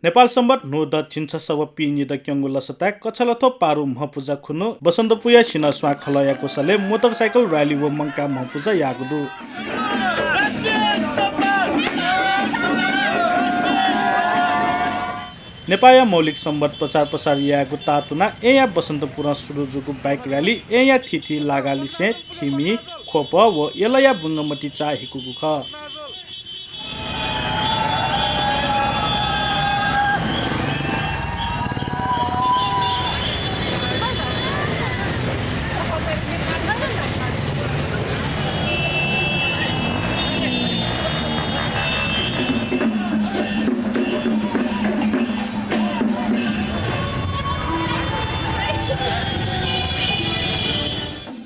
Nepal Sambat no दक्षिण छ सब पिनि the क्यंगु लसता कछलथो पारु महपुजा खुनु बसन्तपुया सिन स्वा खलया कोसले मोटरसाइकल र्याली व मंका महपुजा यागुदु नेपाया मौलिक सम्बत प्रचार प्रसार यागु तातुना एया बसन्तपुर सुरुजुगु बाइक र्याली एया थिथि लागालिसे थिमी खोप व यलया बुंगमती चा हिकुगु ख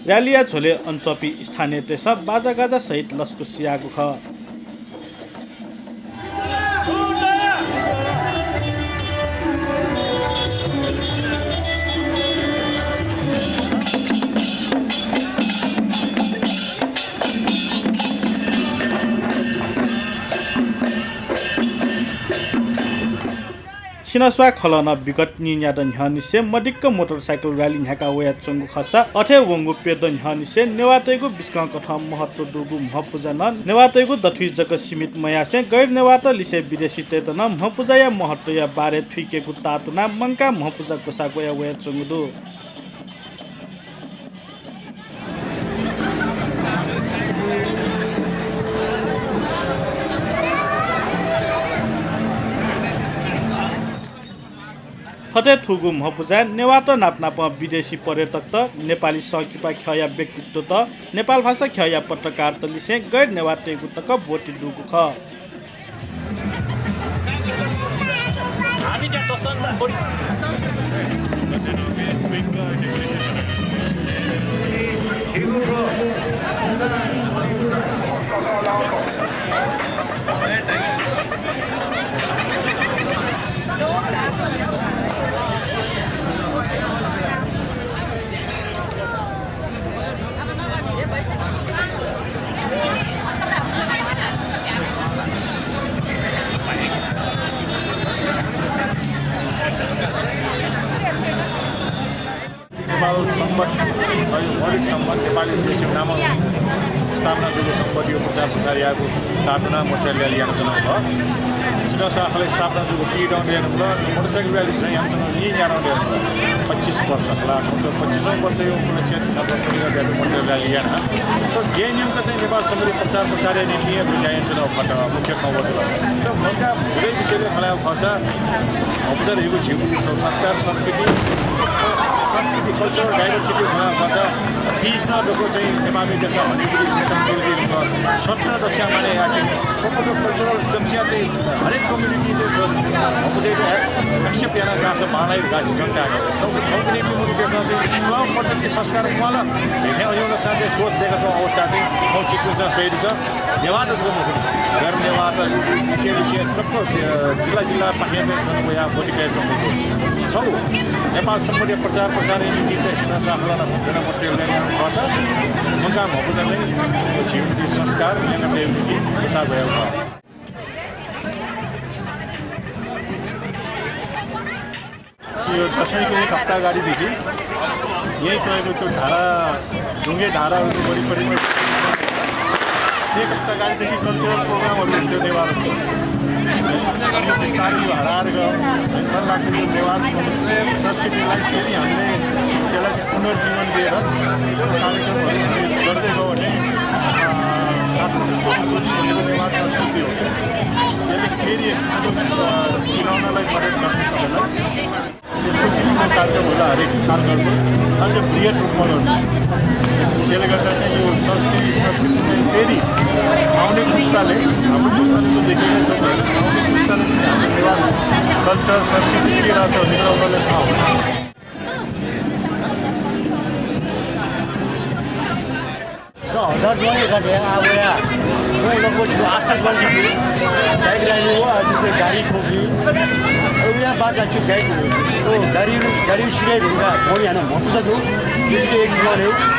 र्यालिया झोले अञ्चपी स्थानीय देश बाजागाजा सहित लस्कु सियागु ख सिनस्वा खलन विगत नियाद न्हनिसे मडिक्क मोटरसाइकल र्याली न्याका वया चंगु खसा अठे वंगु पेद न्हनिसे नेवातैगु बिस्का कथा महत्व दुगु महपुजा न नेवातैगु दथुइ जग सीमित मयासे गैर नेवात लिसे विदेशी तेतन महपुजा या महत्व या बारे थुइकेगु तातुना मंका महपुजा कोसा गया वया चंगु दु फटे थुगु महपुजा नेवात नापनाप विदेशी पर्यटक त नेपाली सकिपा खया व्यक्तित्व त नेपाल भाषा खया पत्रकार त लिसे गैर नेवातेगु तक भोटी दुगु ख नेपाल सम्बत मौलिक सम्बत नेपाली देश नामक स्थापना जुगु सम्पत्तिको प्रचार प्रसार यागु तातुना मोटरसाइकल र्याली याङ चलाउ भयो सिनसा खले स्थापना जुगु पीडाउन याङ ल मोटरसाइकल र्याली चाहिँ याङ चलाउ नि याङ 25 वर्ष ला 25औं वर्ष यो 1966 मा गएको मोटरसाइकल र्याली याङ तो गेनियम का चाहिँ नेपाल सम्बन्धी प्रचार प्रसार नीति बुझाइन चलाउ फट मुख्य खबर छ सब मका बुझै विषयले खलाउ खसा अवसर युगु जीव संस्कार संस्कृति कल्चरल डाइभर्सिटी हुन भाषा चिज न दको चाहिँ नेपाली देश हनेबुली सिस्टम सुरु सट्न रक्षा माने आसी कपटो कल्चरल जम्सिया चाहिँ हरेक कम्युनिटी चाहिँ अपोजिट एक्सेप्ट याना गास मालाई गासी जनता तो कम्युनिटी मुनि देश चाहिँ क्लब पद्धति संस्कार मला हेथे यो लक्ष्य चाहिँ सोच दिएको छ अवस्था चाहिँ मौचिक छ शैली छ नेवार जको मुख गर्म नेवार विषय टक्क जिल्ला पाहिए चाहिँ या बोटिकै छौ नेपाल सम्बन्धी प्रचार प्रसार नीति चाहिँ सिनासा खलाना भन्न मोटरसाइकल र्याली भाषा मंगा महपुजा चाहिँ जीवन संस्कार यहाँ नीति प्रसार भएको यो दशैंको एक हप्ता अगाडिदेखि यही टोयको त्यो धारा ढुङ्गे धाराहरूको वरिपरिमा एक हप्ता अगाडिदेखि कल्चरल प्रोग्रामहरू हुन्थ्यो नेवारको बिस्तारै यो हराएर गयो मन लाग्छ यो नेवारको संस्कृतिलाई फेरि हामीले त्यसलाई पुनर्जीवन दिएर यस्तो कार्यक्रमहरू गर्दै गयो भने भनेको नेवार संस्कृति हो यसले फेरि चिनाउनलाई मद्दत गर्छ सबैलाई यस्तो किसिमको कार्यक्रम होला हरेक कार्यक्रमको अझ बृहत रूपमा गर्नु त्यसले गर्दा चाहिँ यो संस्कृति चाहिँ फेरि आउने पुस्ताले हाम्रो पुस्ताले त देखिरहेको छौँ आउने पुस्ताले पनि हाम्रो नेवार कल्चर संस्कृति के रहेछ भनेर उनीहरूलाई थाहा हुन्छ हजार जोड़े गए अब जो लोग जो आसस बन चुकी बाइक रैली हुआ जैसे गाड़ी ठोकी और यहाँ बात अच्छी गई तो गाड़ी शिकायत होगा वो यहाँ ना मत सको इससे एक जोड़ है